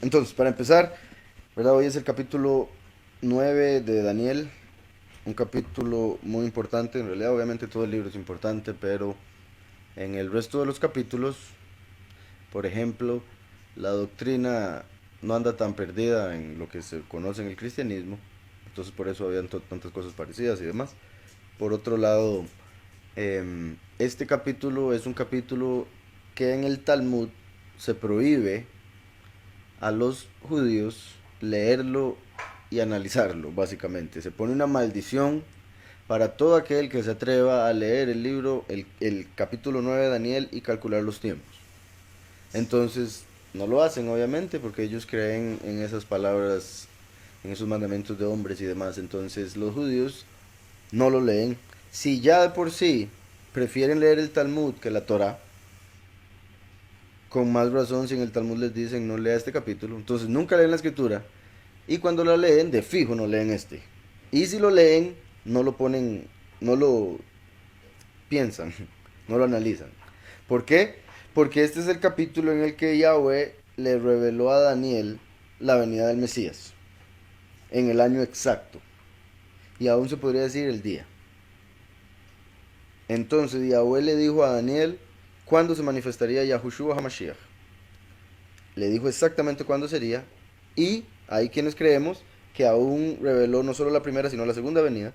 Entonces, para empezar, ¿verdad? Hoy es el capítulo 9 de Daniel, un capítulo muy importante. En realidad, obviamente todo el libro es importante, pero en el resto de los capítulos, por ejemplo, la doctrina no anda tan perdida en lo que se conoce en el cristianismo, entonces por eso habían tantas cosas parecidas y demás. Por otro lado, este capítulo es un capítulo que en el Talmud se prohíbe a los judíos leerlo y analizarlo, básicamente. Se pone una maldición para todo aquel que se atreva a leer el libro, el capítulo 9 de Daniel y calcular los tiempos. Entonces, no lo hacen, obviamente, porque ellos creen en esas palabras, en esos mandamientos de hombres y demás. Entonces, los judíos no lo leen. Si ya de por sí prefieren leer el Talmud que la Torah, con más razón si en el Talmud les dicen no lea este capítulo, entonces nunca leen la escritura y cuando la leen de fijo no leen este. Y si lo leen, no lo ponen, no lo piensan, no lo analizan. ¿Por qué? Porque este es el capítulo en el que Yahweh le reveló a Daniel la venida del Mesías, en el año exacto, y aún se podría decir el día. Entonces Yahweh le dijo a Daniel cuándo se manifestaría Yahushua HaMashiach. Le dijo exactamente cuándo sería, y hay quienes creemos que aún reveló no solo la primera, sino la segunda venida.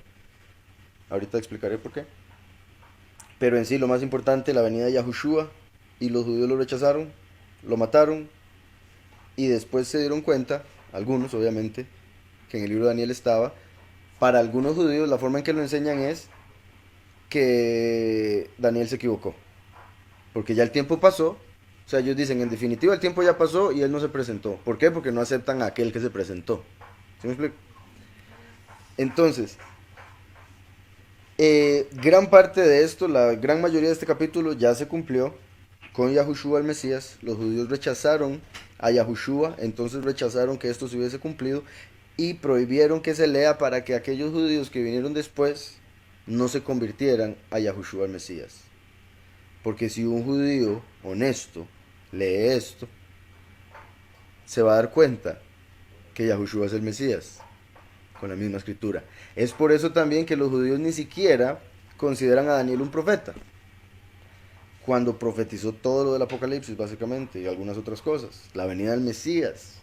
Ahorita explicaré por qué. Pero en sí, lo más importante, la venida de Yahushua, y los judíos lo rechazaron, lo mataron, y después se dieron cuenta, algunos obviamente, que en el libro de Daniel estaba. Para algunos judíos la forma en que lo enseñan es que Daniel se equivocó, porque ya el tiempo pasó. O sea, ellos dicen, en definitiva, el tiempo ya pasó y él no se presentó. ¿Por qué? Porque no aceptan a aquel que se presentó. ¿Sí me explico? Entonces, gran parte de esto, la gran mayoría de este capítulo ya se cumplió con Yahushua el Mesías. Los judíos rechazaron a Yahushua, entonces rechazaron que esto se hubiese cumplido y prohibieron que se lea para que aquellos judíos que vinieron después no se convirtieran a Yahushua el Mesías. Porque si un judío honesto lee esto, se va a dar cuenta que Yahushua es el Mesías, con la misma escritura. Es por eso también que los judíos ni siquiera consideran a Daniel un profeta, cuando profetizó todo lo del Apocalipsis, básicamente, y algunas otras cosas. La venida del Mesías.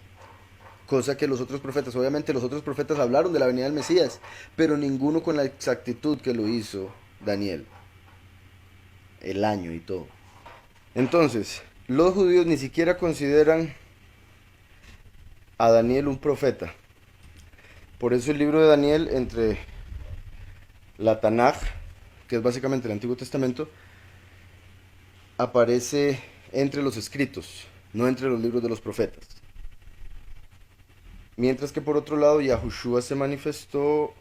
Cosa que los otros profetas, obviamente los otros profetas hablaron de la venida del Mesías, pero ninguno con la exactitud que lo hizo Daniel. El año y todo. Entonces, los judíos ni siquiera consideran a Daniel un profeta. Por eso el libro de Daniel, entre la Tanaj, que es básicamente el Antiguo Testamento, aparece entre los escritos, no entre los libros de los profetas. Mientras que por otro lado, Yahushua se manifestó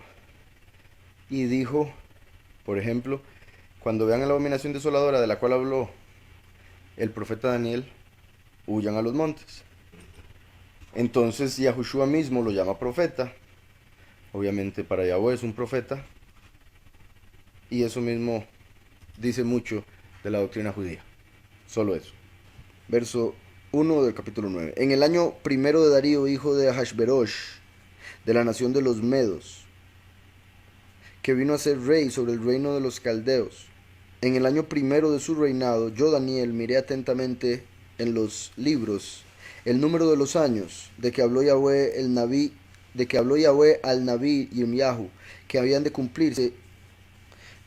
y dijo, por ejemplo, cuando vean la abominación desoladora de la cual habló el profeta Daniel, huyan a los montes. Entonces Yahushua mismo lo llama profeta. Obviamente para Yahweh es un profeta. Y eso mismo dice mucho de la doctrina judía. Solo eso. Verso 1 del capítulo 9. En el año primero de Darío, hijo de Ahasverosh, de la nación de los Medos, que vino a ser rey sobre el reino de los caldeos. En el año primero de su reinado, yo Daniel miré atentamente en los libros el número de los años de que habló Yahweh el Naví, de que habló Yahweh al Naví Yirmiyahu, que habían de cumplirse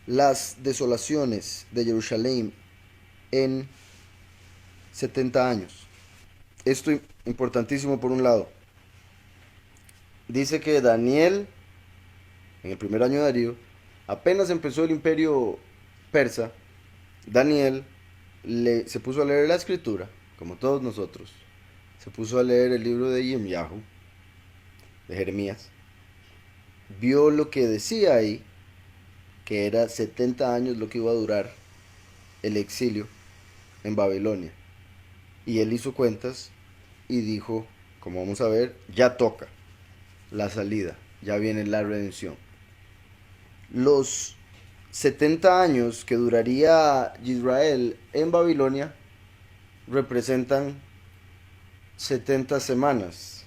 las desolaciones de Jerusalén en 70 años. Esto es importantísimo por un lado. Dice que Daniel, en el primer año de Darío, apenas empezó el imperio persa, Daniel se puso a leer la escritura, como todos nosotros. Se puso a leer el libro de Yirmiyahu, de Jeremías. Vio lo que decía ahí, que era 70 años lo que iba a durar el exilio en Babilonia. Y él hizo cuentas y dijo, como vamos a ver, ya toca la salida, ya viene la redención. Los 70 años que duraría Israel en Babilonia representan 70 semanas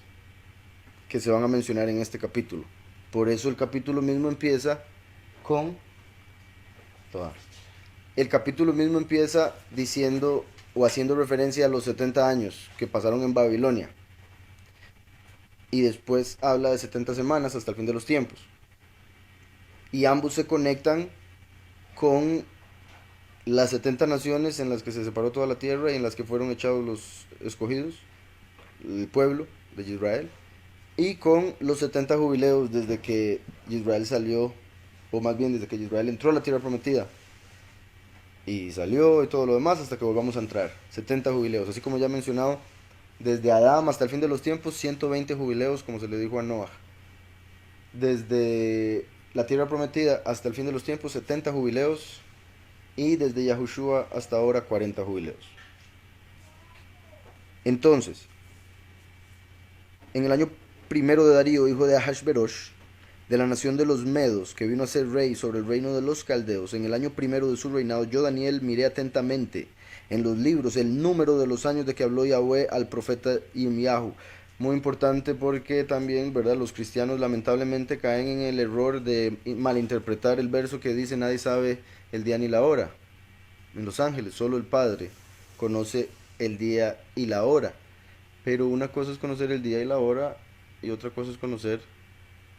que se van a mencionar en este capítulo. Por eso el capítulo mismo empieza con... El capítulo mismo empieza diciendo o haciendo referencia a los 70 años que pasaron en Babilonia. Y después habla de 70 semanas hasta el fin de los tiempos. Y ambos se conectan con las 70 naciones en las que se separó toda la tierra y en las que fueron echados los escogidos, el pueblo de Israel, y con los 70 jubileos desde que Israel salió, o más bien desde que Israel entró a la tierra prometida y salió y todo lo demás hasta que volvamos a entrar. 70 jubileos, así como ya he mencionado, desde Adán hasta el fin de los tiempos, 120 jubileos, como se le dijo a Noah. Desde la tierra prometida hasta el fin de los tiempos, 70 jubileos. Y desde Yahushua hasta ahora, 40 jubileos. Entonces, en el año primero de Darío, hijo de Ahasverosh, de la nación de los Medos, que vino a ser rey sobre el reino de los Caldeos, en el año primero de su reinado, yo, Daniel, miré atentamente en los libros el número de los años de que habló Yahweh al profeta Yirmiyahu. Muy importante porque también, ¿verdad?, los cristianos lamentablemente caen en el error de malinterpretar el verso que dice nadie sabe el día ni la hora. En los ángeles, solo el Padre conoce el día y la hora. Pero una cosa es conocer el día y la hora y otra cosa es conocer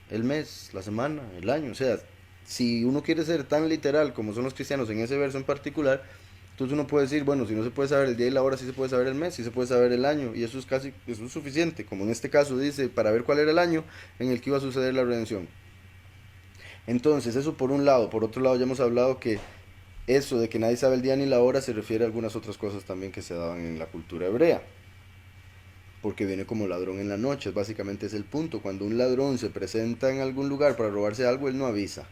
el mes, la semana, el año. O sea, si uno quiere ser tan literal como son los cristianos en ese verso en particular, entonces uno puede decir, bueno, si no se puede saber el día y la hora, sí se puede saber el mes, sí se puede saber el año, y eso es suficiente, como en este caso dice, para ver cuál era el año en el que iba a suceder la redención. Entonces, eso por un lado. Por otro lado, ya hemos hablado que eso de que nadie sabe el día ni la hora se refiere a algunas otras cosas también que se daban en la cultura hebrea. Porque viene como ladrón en la noche, básicamente es el punto. Cuando un ladrón se presenta en algún lugar para robarse algo, él no avisa.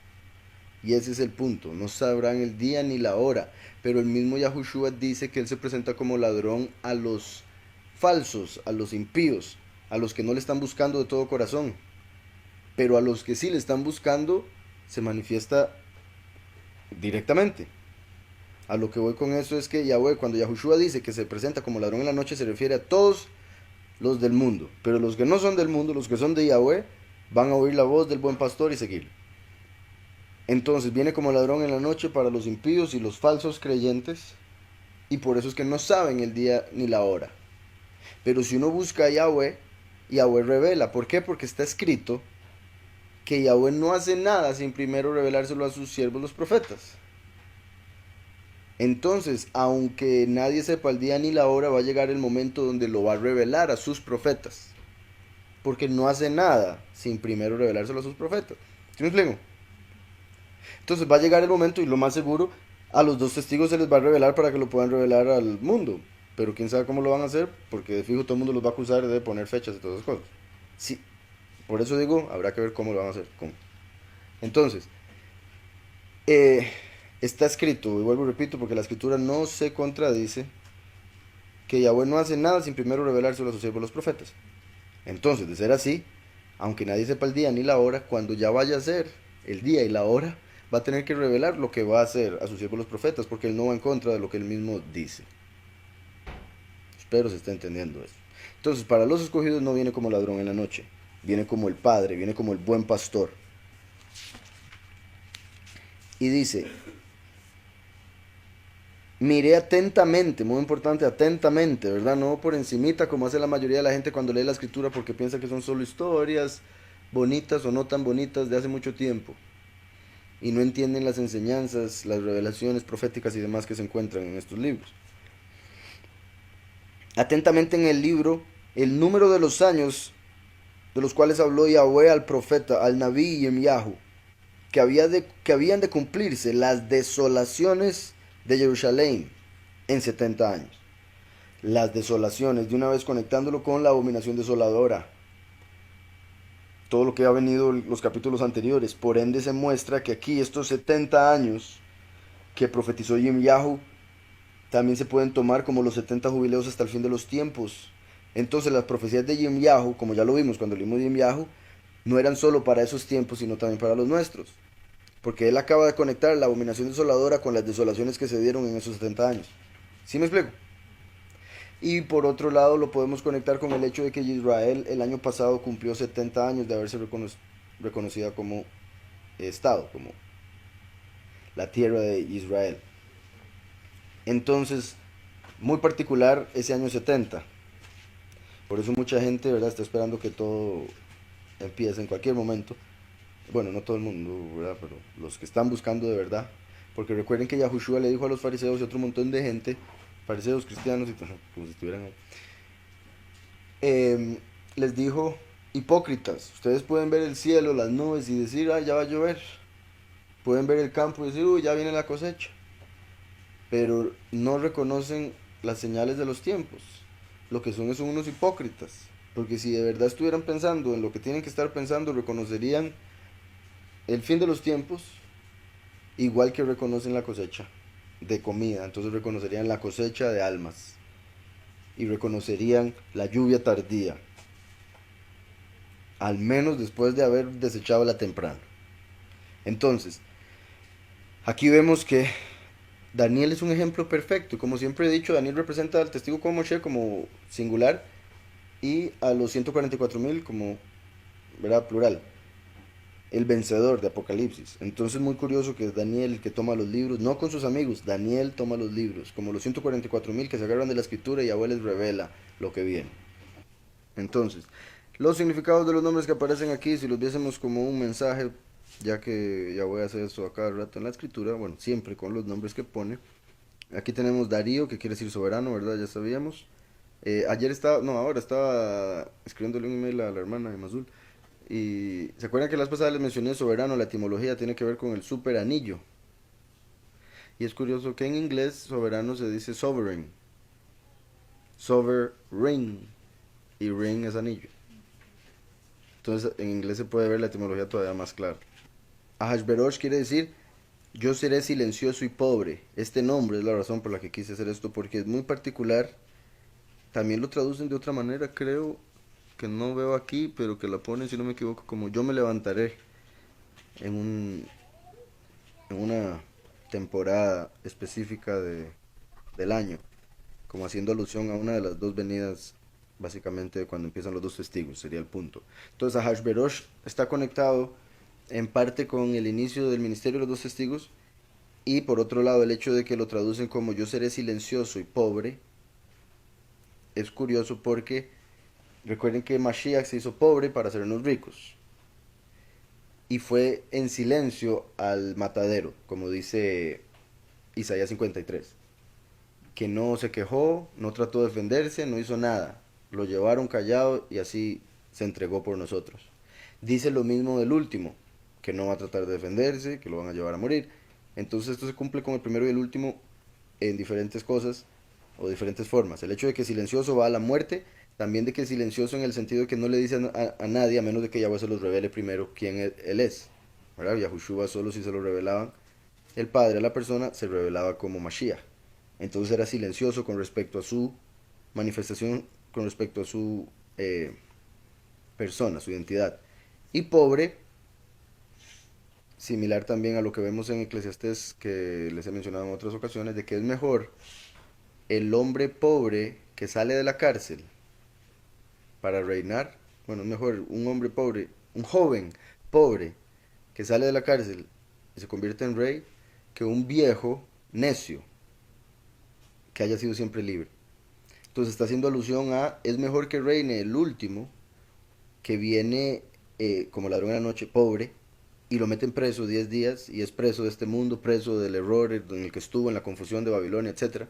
Y ese es el punto, no sabrán el día ni la hora. Pero el mismo Yahushua dice que él se presenta como ladrón a los falsos, a los impíos, a los que no le están buscando de todo corazón. Pero a los que sí le están buscando, se manifiesta directamente. A lo que voy con eso es que Yahweh, cuando Yahushua dice que se presenta como ladrón en la noche, se refiere a todos los del mundo. Pero los que no son del mundo, los que son de Yahweh, van a oír la voz del buen pastor y seguirlo. Entonces viene como ladrón en la noche para los impíos y los falsos creyentes, y por eso es que no saben el día ni la hora. Pero si uno busca a Yahweh, Yahweh revela. ¿Por qué? Porque está escrito que Yahweh no hace nada sin primero revelárselo a sus siervos los profetas. Entonces, aunque nadie sepa el día ni la hora, va a llegar el momento donde lo va a revelar a sus profetas. Porque no hace nada sin primero revelárselo a sus profetas. ¿Sí me explico? Entonces va a llegar el momento y lo más seguro, a los dos testigos se les va a revelar para que lo puedan revelar al mundo. Pero quién sabe cómo lo van a hacer, porque de fijo todo el mundo los va a acusar de poner fechas y todas esas cosas. Sí, por eso digo, habrá que ver cómo lo van a hacer. ¿Cómo? Entonces, eh, está escrito, y vuelvo y repito, porque la escritura no se contradice, que Yahweh no hace nada sin primero revelárselo a sus siervos los profetas. Entonces, de ser así, aunque nadie sepa el día ni la hora, cuando ya vaya a ser el día y la hora, va a tener que revelar lo que va a hacer a sus siervos los profetas, porque él no va en contra de lo que él mismo dice. Espero se está entendiendo eso. Entonces, para los escogidos no viene como ladrón en la noche, viene como el Padre, viene como el buen pastor. Y dice, miré atentamente, muy importante, atentamente, ¿verdad? No por encimita como hace la mayoría de la gente cuando lee la escritura porque piensa que son solo historias bonitas o no tan bonitas de hace mucho tiempo. Y no entienden las enseñanzas, las revelaciones proféticas y demás que se encuentran en estos libros. Atentamente en el libro, el número de los años de los cuales habló Yahweh al profeta, al Naví Yirmiyahu, que habían de cumplirse las desolaciones de Jerusalén en 70 años. Las desolaciones, de una vez conectándolo con la abominación desoladora. Todo lo que ha venido en los capítulos anteriores. Por ende se muestra que aquí estos 70 años que profetizó Yirmiyahu también se pueden tomar como los 70 jubileos hasta el fin de los tiempos. Entonces las profecías de Yirmiyahu, como ya lo vimos cuando leímos Yirmiyahu, no eran solo para esos tiempos, sino también para los nuestros. Porque él acaba de conectar la abominación desoladora con las desolaciones que se dieron en esos 70 años. ¿Sí me explico? Y por otro lado lo podemos conectar con el hecho de que Israel el año pasado cumplió 70 años de haberse reconocida como Estado, como la tierra de Israel. Entonces, muy particular ese año 70. Por eso mucha gente, ¿verdad?, está esperando que todo empiece en cualquier momento. Bueno, no todo el mundo, ¿verdad?, pero los que están buscando de verdad. Porque recuerden que Yahushua le dijo a los fariseos y otro montón de gente, fariseos, cristianos, y como si estuvieran ahí, les dijo: hipócritas, ustedes pueden ver el cielo, las nubes y decir, ah, ya va a llover. Pueden ver el campo y decir, uy, ya viene la cosecha. Pero no reconocen las señales de los tiempos. Lo que son unos hipócritas. Porque si de verdad estuvieran pensando en lo que tienen que estar pensando, reconocerían el fin de los tiempos, igual que reconocen la cosecha de comida. Entonces reconocerían la cosecha de almas y reconocerían la lluvia tardía, al menos después de haber desechado la temprana. Entonces, aquí vemos que Daniel es un ejemplo perfecto. Como siempre he dicho, Daniel representa al testigo como Moshe como singular y a los 144.000 como, ¿verdad?, plural. El vencedor de Apocalipsis. Entonces muy curioso que es Daniel el que toma los libros, no con sus amigos, Daniel toma los libros, como los 144.000 que se agarran de la escritura y Yahweh les revela lo que viene. Entonces, los significados de los nombres que aparecen aquí, si los viésemos como un mensaje, ya que ya voy a hacer esto a cada rato en la escritura, bueno, siempre con los nombres que pone. Aquí tenemos Darío, que quiere decir soberano, ¿verdad? Ya sabíamos. Ayer estaba, no, ahora estaba escribiéndole un email a la hermana de Mazul. Y se acuerdan que las pasadas les mencioné soberano, la etimología tiene que ver con el super anillo. Y es curioso que en inglés soberano se dice sovereign, sovereign, y ring es anillo. Entonces en inglés se puede ver la etimología todavía más clara. Ahasverosh quiere decir yo seré silencioso y pobre. Este nombre es la razón por la que quise hacer esto, porque es muy particular. También lo traducen de otra manera, creo que no veo aquí, pero que la ponen, si no me equivoco, como yo me levantaré en, un, en una temporada específica del año, como haciendo alusión a una de las dos venidas, básicamente cuando empiezan los dos testigos, sería el punto. Entonces Ahasverosh está conectado en parte con el inicio del ministerio de los dos testigos y por otro lado el hecho de que lo traducen como yo seré silencioso y pobre es curioso porque recuerden que Mashiach se hizo pobre para hacernos ricos y fue en silencio al matadero, como dice Isaías 53, que no se quejó, no trató de defenderse, no hizo nada, lo llevaron callado y así se entregó por nosotros. Dice lo mismo del último, que no va a tratar de defenderse, que lo van a llevar a morir. Entonces esto se cumple con el primero y el último en diferentes cosas o diferentes formas. El hecho de que silencioso va a la muerte, también de que silencioso en el sentido de que no le dice a nadie, a menos de que Yahweh se los revele primero quién él es. ¿Verdad? Yahushua solo si se lo revelaban el Padre a la persona, se revelaba como Mashiach. Entonces era silencioso con respecto a su manifestación, con respecto a su persona, su identidad. Y pobre, similar también a lo que vemos en Eclesiastés, que les he mencionado en otras ocasiones, de que es mejor el hombre pobre que sale de la cárcel para reinar. Bueno, es mejor un hombre pobre, un joven pobre que sale de la cárcel y se convierte en rey, que un viejo necio que haya sido siempre libre. Entonces está haciendo alusión a, es mejor que reine el último, que viene como ladrón en la noche, pobre, y lo meten preso 10 días, y es preso de este mundo, preso del error en el que estuvo, en la confusión de Babilonia, etcétera.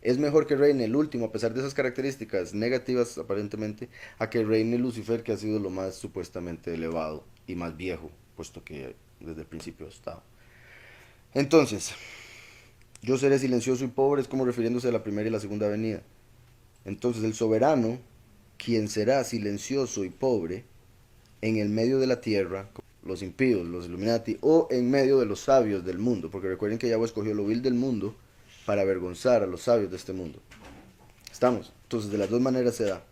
Es mejor que reine el último, a pesar de esas características negativas aparentemente, a que reine Lucifer, que ha sido lo más supuestamente elevado y más viejo, puesto que desde el principio estaba. Entonces, yo seré silencioso y pobre es como refiriéndose a la primera y la segunda venida. Entonces el soberano, quien será silencioso y pobre en el medio de la tierra, los impíos, los Illuminati, o en medio de los sabios del mundo, porque recuerden que Yahweh escogió lo vil del mundo para avergonzar a los sabios de este mundo. ¿Estamos? Entonces de las dos maneras se da.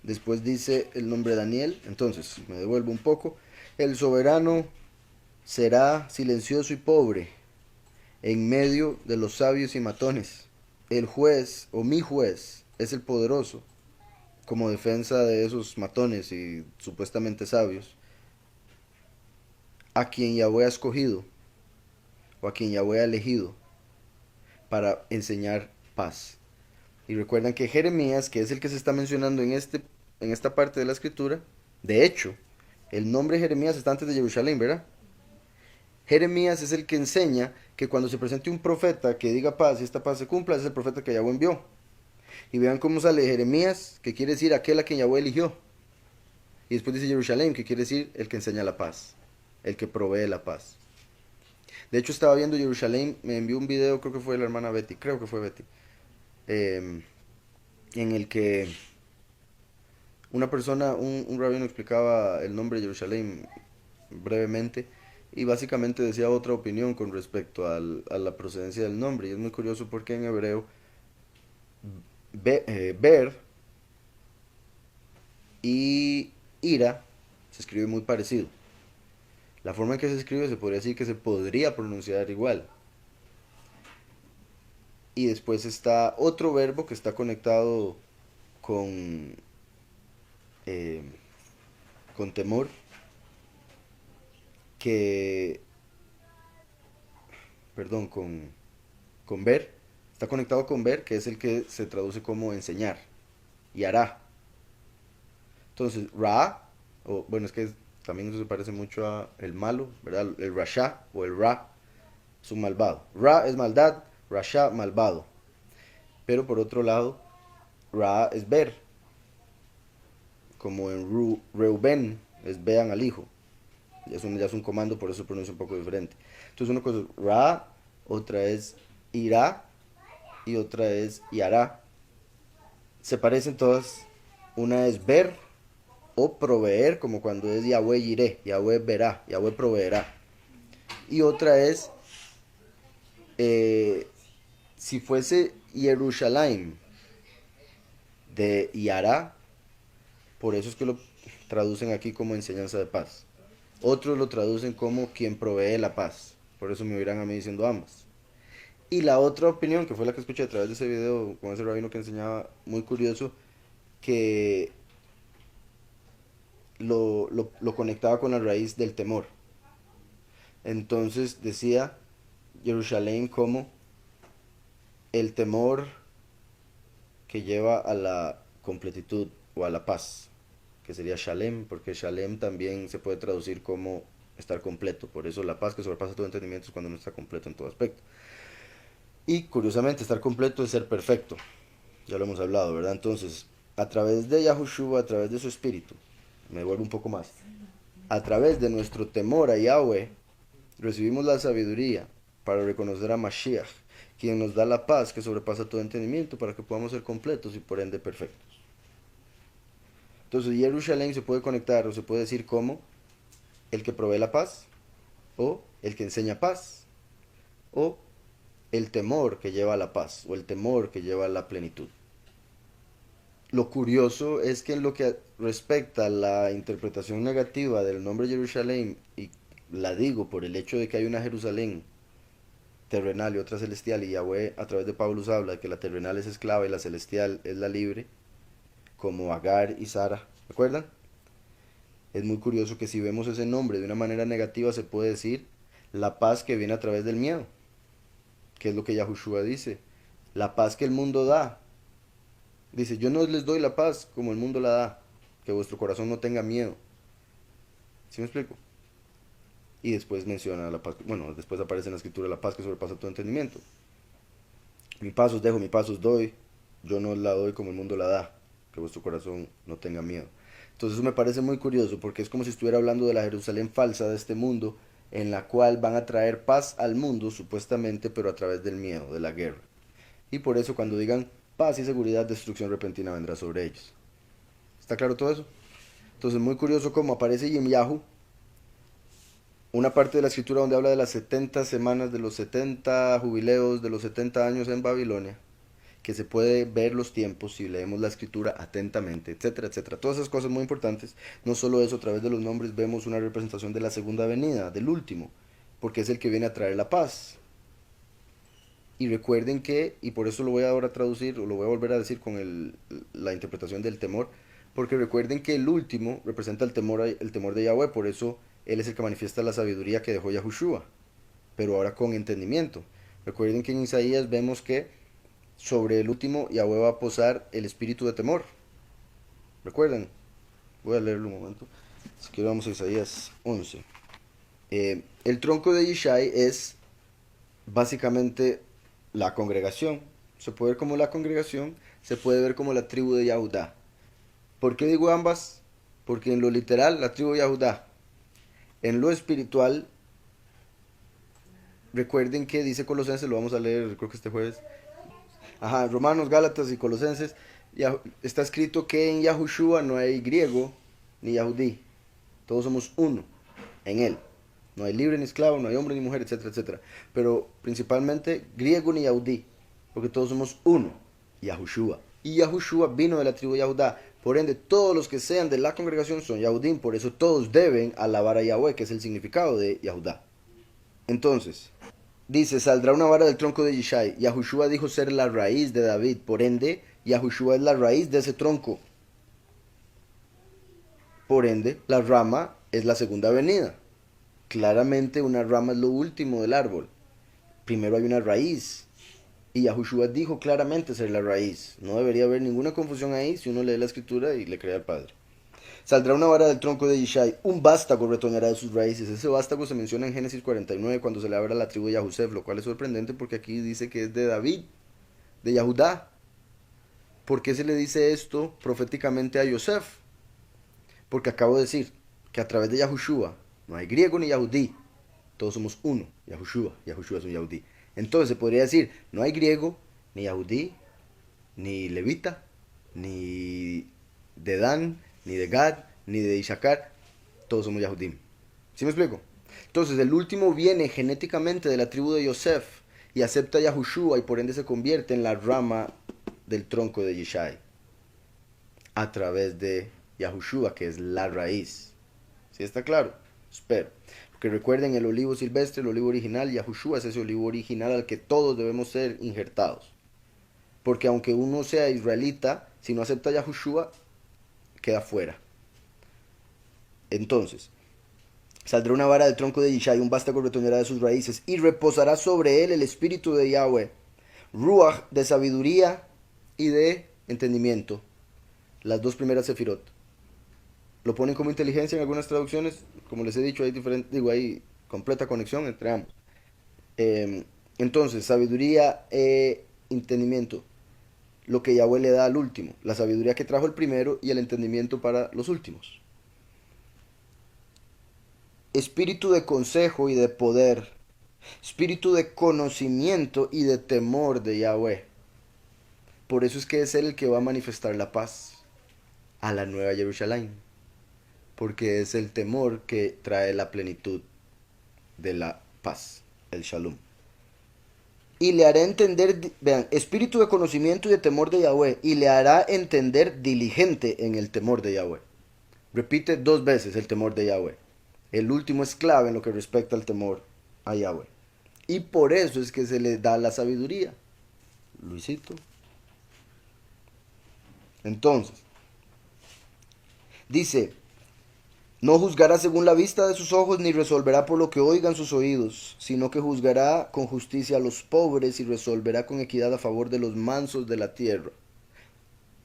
Después dice el nombre Daniel, entonces me devuelvo un poco. El soberano será silencioso y pobre en medio de los sabios y matones. El juez, o mi juez, es el poderoso, como defensa de esos matones y supuestamente sabios, a quien Yahweh ha escogido o a quien Yahweh ha elegido para enseñar paz. Y recuerdan que Jeremías, que es el que se está mencionando en esta parte de la escritura, de hecho, el nombre Jeremías está antes de Jerusalén, ¿verdad? Jeremías es el que enseña que cuando se presente un profeta que diga paz y esta paz se cumpla, es el profeta que Yahweh envió. Y vean cómo sale Jeremías, que quiere decir aquel a quien Yahweh eligió. Y después dice Jerusalén, que quiere decir el que enseña la paz, el que provee la paz. De hecho, estaba viendo Jerusalén, me envió un video, creo que fue la hermana Betty, creo que fue Betty, eh, en el que una persona, un rabino explicaba el nombre de Jerusalén brevemente y básicamente decía otra opinión con respecto a la procedencia del nombre. Y es muy curioso porque en hebreo Ber y Ira se escribe muy parecido. La forma en que se escribe se podría decir que se podría pronunciar igual. Y después está otro verbo que está conectado con, eh, con temor, que, perdón, con ver, está conectado con ver, que es el que se traduce como enseñar, y hará. Entonces, Ra, o bueno, es que también eso se parece mucho a el malo, ¿verdad? El Rasha o el Ra es un malvado. Ra es maldad, Rasha malvado. Pero por otro lado, Ra es ver, como en Reuben es vean al hijo. Ya es un comando, por eso se pronuncia un poco diferente. Entonces una cosa es Ra, otra es Irá y otra es Yará. Se parecen todas. Una es ver o proveer, como cuando es Yahweh iré, Yahweh verá, Yahweh proveerá. Y otra es, eh, si fuese Jerusalén de Yará, por eso es que lo traducen aquí como enseñanza de paz. Otros lo traducen como quien provee la paz. Por eso me oirán a mí diciendo ambas. Y la otra opinión, que fue la que escuché a través de ese video con ese rabino que enseñaba, muy curioso, que lo conectaba con la raíz del temor. Entonces decía Jerusalén como el temor que lleva a la completitud o a la paz, que sería Shalem, porque Shalem también se puede traducir como estar completo. Por eso la paz que sobrepasa todo entendimiento es cuando no está completo en todo aspecto. Y curiosamente, estar completo es ser perfecto. Ya lo hemos hablado, ¿verdad? Entonces, a través de Yahushua, a través de su espíritu, me vuelvo un poco más, a través de nuestro temor a Yahweh, recibimos la sabiduría para reconocer a Mashiach, quien nos da la paz que sobrepasa todo entendimiento para que podamos ser completos y por ende perfectos. Entonces, Jerusalén se puede conectar o se puede decir como el que provee la paz, o el que enseña paz, o el temor que lleva a la paz, o el temor que lleva a la plenitud. Lo curioso es que en lo que respecta a la interpretación negativa del nombre Jerusalén, y la digo por el hecho de que hay una Jerusalén terrenal y otra celestial, y Yahweh a través de Pablo habla de que la terrenal es esclava y la celestial es la libre, como Agar y Sara, ¿recuerdan? Es muy curioso que si vemos ese nombre de una manera negativa se puede decir la paz que viene a través del miedo, que es lo que Yahushua dice, la paz que el mundo da. Dice, yo no les doy la paz como el mundo la da, que vuestro corazón no tenga miedo. ¿Sí me explico? Y después menciona la paz, bueno, después aparece en la escritura la paz que sobrepasa todo entendimiento. Mi paz os dejo, mi paz os doy, yo no la doy como el mundo la da, que vuestro corazón no tenga miedo. Entonces eso me parece muy curioso porque es como si estuviera hablando de la Jerusalén falsa de este mundo, en la cual van a traer paz al mundo supuestamente, pero a través del miedo, de la guerra. Y por eso cuando digan paz y seguridad, destrucción repentina vendrá sobre ellos. ¿Está claro todo eso? Entonces muy curioso cómo aparece Yirmiyahu, una parte de la escritura donde habla de las 70 semanas, de los 70 jubileos, de los 70 años en Babilonia, que se puede ver los tiempos si leemos la escritura atentamente, etcétera, etcétera. Todas esas cosas muy importantes. No solo eso, a través de los nombres vemos una representación de la segunda venida, del último, porque es el que viene a traer la paz. Y recuerden que, y por eso lo voy a ahora traducir, o lo voy a volver a decir con la interpretación del temor, porque recuerden que el último representa el temor de Yahweh, por eso Él es el que manifiesta la sabiduría que dejó Yahushua, pero ahora con entendimiento. Recuerden que en Isaías vemos que sobre el último Yahweh va a posar el espíritu de temor. ¿Recuerden? Voy a leerlo un momento. Si quiero vamos a Isaías 11. El tronco de Yishai es básicamente la congregación. Se puede ver como la congregación, se puede ver como la tribu de Yahudá. ¿Por qué digo ambas? Porque en lo literal, la tribu de Yahudá. En lo espiritual, recuerden que dice Colosenses, lo vamos a leer creo que este jueves. Ajá, Romanos, Gálatas y Colosenses. Está escrito que en Yahushua no hay griego ni yahudí. Todos somos uno en él. No hay libre ni esclavo, no hay hombre ni mujer, etcétera, etcétera. Pero principalmente griego ni yahudí, porque todos somos uno, Yahushua. Y Yahushua vino de la tribu de Yahudá. Por ende, todos los que sean de la congregación son Yahudim. Por eso todos deben alabar a Yahweh, que es el significado de Yahudá. Entonces, dice, saldrá una vara del tronco de Yishai. Yahushua dijo ser la raíz de David. Por ende, Yahushua es la raíz de ese tronco. Por ende, la rama es la segunda venida. Claramente una rama es lo último del árbol. Primero hay una raíz. Y Yahushua dijo claramente ser la raíz. No debería haber ninguna confusión ahí si uno lee la escritura y le cree al Padre. Saldrá una vara del tronco de Yishai, un vástago retoñará de sus raíces. Ese vástago se menciona en Génesis 49 cuando se le habla a la tribu de Yahusef, lo cual es sorprendente porque aquí dice que es de David, de Yahudá. ¿Por qué se le dice esto proféticamente a Yosef? Porque acabo de decir que a través de Yahushua no hay griego ni yahudí, todos somos uno, Yahushua es un yahudí. Entonces se podría decir, no hay griego, ni yahudí, ni levita, ni de Dan, ni de Gad, ni de Ishacar, todos somos yahudim. ¿Sí me explico? Entonces el último viene genéticamente de la tribu de Yosef y acepta a Yahushua y por ende se convierte en la rama del tronco de Yishai a través de Yahushua, que es la raíz. ¿Sí está claro? Espero. Porque recuerden el olivo silvestre, el olivo original, Yahushua es ese olivo original al que todos debemos ser injertados. Porque aunque uno sea israelita, si no acepta a Yahushua, queda fuera. Entonces, saldrá una vara del tronco de Yishai, un vástago retoñará de sus raíces, y reposará sobre él el espíritu de Yahweh, Ruach de sabiduría y de entendimiento. Las dos primeras sefirot. Lo ponen como inteligencia en algunas traducciones. Como les he dicho, hay completa conexión entre ambos. Entonces, sabiduría e entendimiento. Lo que Yahweh le da al último. La sabiduría que trajo el primero y el entendimiento para los últimos. Espíritu de consejo y de poder. Espíritu de conocimiento y de temor de Yahweh. Por eso es que es Él el que va a manifestar la paz a la nueva Jerusalén. Porque es el temor que trae la plenitud de la paz, el shalom. Y le hará entender, vean, espíritu de conocimiento y de temor de Yahweh, y le hará entender diligente en el temor de Yahweh. Repite dos veces el temor de Yahweh. El último es clave en lo que respecta al temor a Yahweh. Y por eso es que se le da la sabiduría. Luisito. Entonces, dice, no juzgará según la vista de sus ojos, ni resolverá por lo que oigan sus oídos, sino que juzgará con justicia a los pobres y resolverá con equidad a favor de los mansos de la tierra.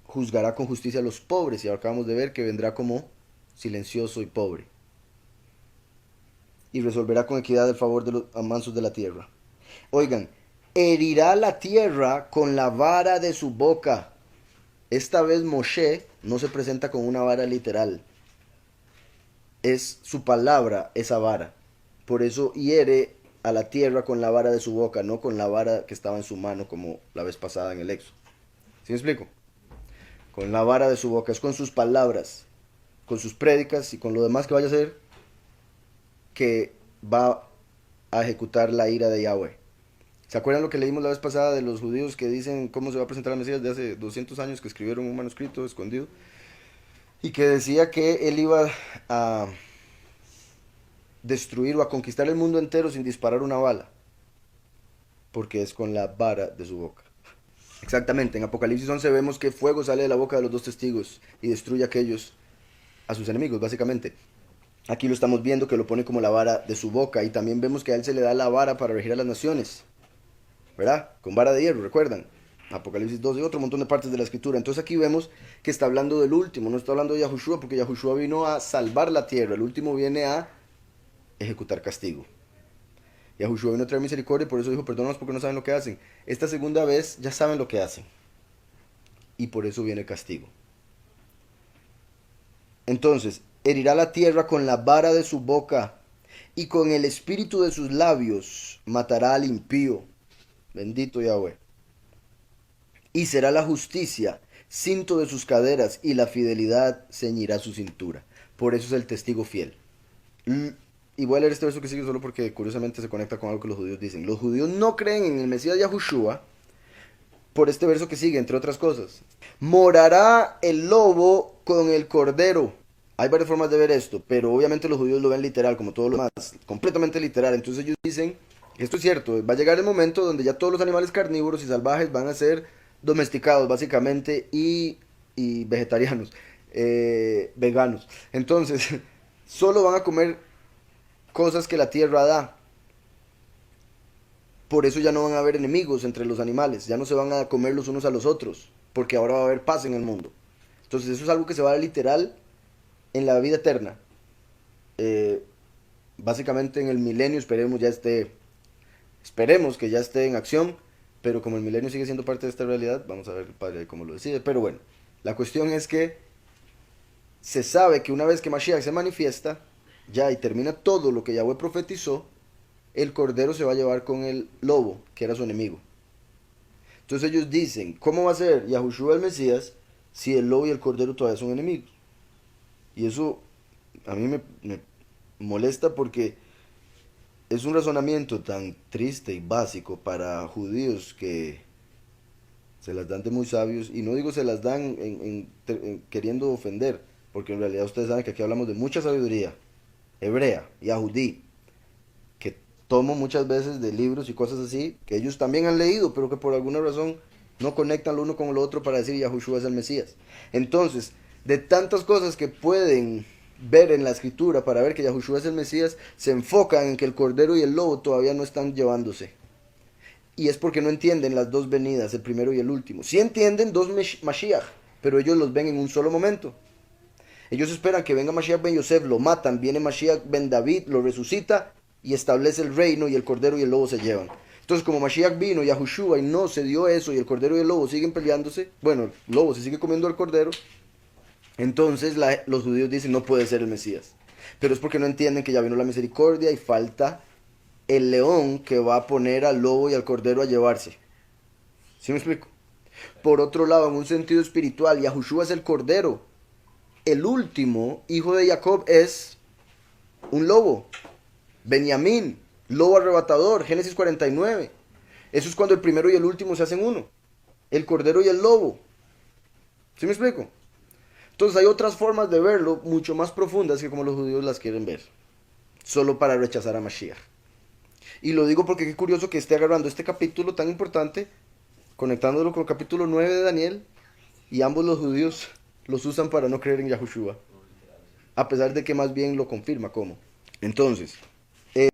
Juzgará con justicia a los pobres, y acabamos de ver que vendrá como silencioso y pobre. Y resolverá con equidad a favor de los mansos de la tierra. Oigan, herirá la tierra con la vara de su boca. Esta vez Moshe no se presenta con una vara literal. Es su palabra esa vara. Por eso hiere a la tierra con la vara de su boca, no con la vara que estaba en su mano como la vez pasada en el Éxodo. ¿Sí me explico? Con la vara de su boca, es con sus palabras, con sus prédicas y con lo demás que vaya a hacer, que va a ejecutar la ira de Yahweh. ¿Se acuerdan lo que leímos la vez pasada de los judíos que dicen cómo se va a presentar el Mesías de hace 200 años, que escribieron un manuscrito escondido? Y que decía que él iba a destruir o a conquistar el mundo entero sin disparar una bala. porque es con la vara de su boca. Exactamente, en Apocalipsis 11 vemos que fuego sale de la boca de los dos testigos y destruye a aquellos, a sus enemigos, básicamente. Aquí lo estamos viendo que lo pone como la vara de su boca, y también vemos que a él se le da la vara para regir a las naciones, ¿verdad? Con vara de hierro, recuerdan. Apocalipsis 2 y otro montón de partes de la escritura. Entonces aquí vemos que está hablando del último, no está hablando de Yahushua, porque Yahushua vino a salvar la tierra, el último viene a ejecutar castigo. Yahushua vino a traer misericordia y por eso dijo, perdónanos porque no saben lo que hacen. Esta segunda vez ya saben lo que hacen y por eso viene el castigo. Entonces, herirá la tierra con la vara de su boca y con el espíritu de sus labios matará al impío. Bendito Yahweh. Y será la justicia cinto de sus caderas y la fidelidad ceñirá su cintura. Por eso es el testigo fiel. Y voy a leer este verso que sigue solo porque curiosamente se conecta con algo que los judíos dicen. Los judíos no creen en el Mesías Yahushua por este verso que sigue, entre otras cosas. Morará el lobo con el cordero. Hay varias formas de ver esto, pero obviamente los judíos lo ven literal, como todo lo demás, completamente literal. Entonces ellos dicen, esto es cierto, va a llegar el momento donde ya todos los animales carnívoros y salvajes van a ser domesticados básicamente y vegetarianos, veganos. Entonces, solo van a comer cosas que la tierra da. Por eso ya no van a haber enemigos entre los animales, ya no se van a comer los unos a los otros, porque ahora va a haber paz en el mundo. Entonces eso es algo que se va a dar literal en la vida eterna. Básicamente en el milenio esperemos que ya esté en acción, pero como el milenio sigue siendo parte de esta realidad, vamos a ver el Padre cómo lo decide. Pero bueno, la cuestión es que se sabe que una vez que Mashiach se manifiesta, ya y termina todo lo que Yahweh profetizó, el cordero se va a llevar con el lobo, que era su enemigo. Entonces ellos dicen, ¿cómo va a ser Yahushua el Mesías si el lobo y el cordero todavía son enemigos? Y eso a mí me molesta porque es un razonamiento tan triste y básico para judíos que se las dan de muy sabios, y no digo se las dan queriendo ofender, porque en realidad ustedes saben que aquí hablamos de mucha sabiduría hebrea, yahudí, que tomo muchas veces de libros y cosas así, que ellos también han leído, pero que por alguna razón no conectan lo uno con lo otro para decir Yahushua es el Mesías. Entonces, de tantas cosas que pueden ver en la escritura para ver que Yahushua es el Mesías, se enfocan en que el cordero y el lobo todavía no están llevándose. Y es porque no entienden las dos venidas, el primero y el último. Sí entienden dos Mashiach, pero ellos los ven en un solo momento. Ellos esperan que venga Mashiach ben Yosef, lo matan, viene Mashiach ben David, lo resucita y establece el reino, y el cordero y el lobo se llevan. Entonces, como Mashiach vino, Yahushua, y no se dio eso, y el cordero y el lobo siguen peleándose, bueno, el lobo se sigue comiendo al cordero, entonces los judíos dicen no puede ser el Mesías. Pero es porque no entienden que ya vino la misericordia y falta el león que va a poner al lobo y al cordero a llevarse. ¿Sí me explico? Por otro lado, en un sentido espiritual, Yahushua es el cordero. El último hijo de Jacob es un lobo. Benjamín, lobo arrebatador, Génesis 49. Eso es cuando el primero y el último se hacen uno. El cordero y el lobo. ¿Sí me explico? Entonces hay otras formas de verlo mucho más profundas que como los judíos las quieren ver. Solo para rechazar a Mashiach. Y lo digo porque qué curioso que esté agarrando este capítulo tan importante, conectándolo con el capítulo 9 de Daniel, y ambos los judíos los usan para no creer en Yahushua. A pesar de que más bien lo confirma como. Entonces,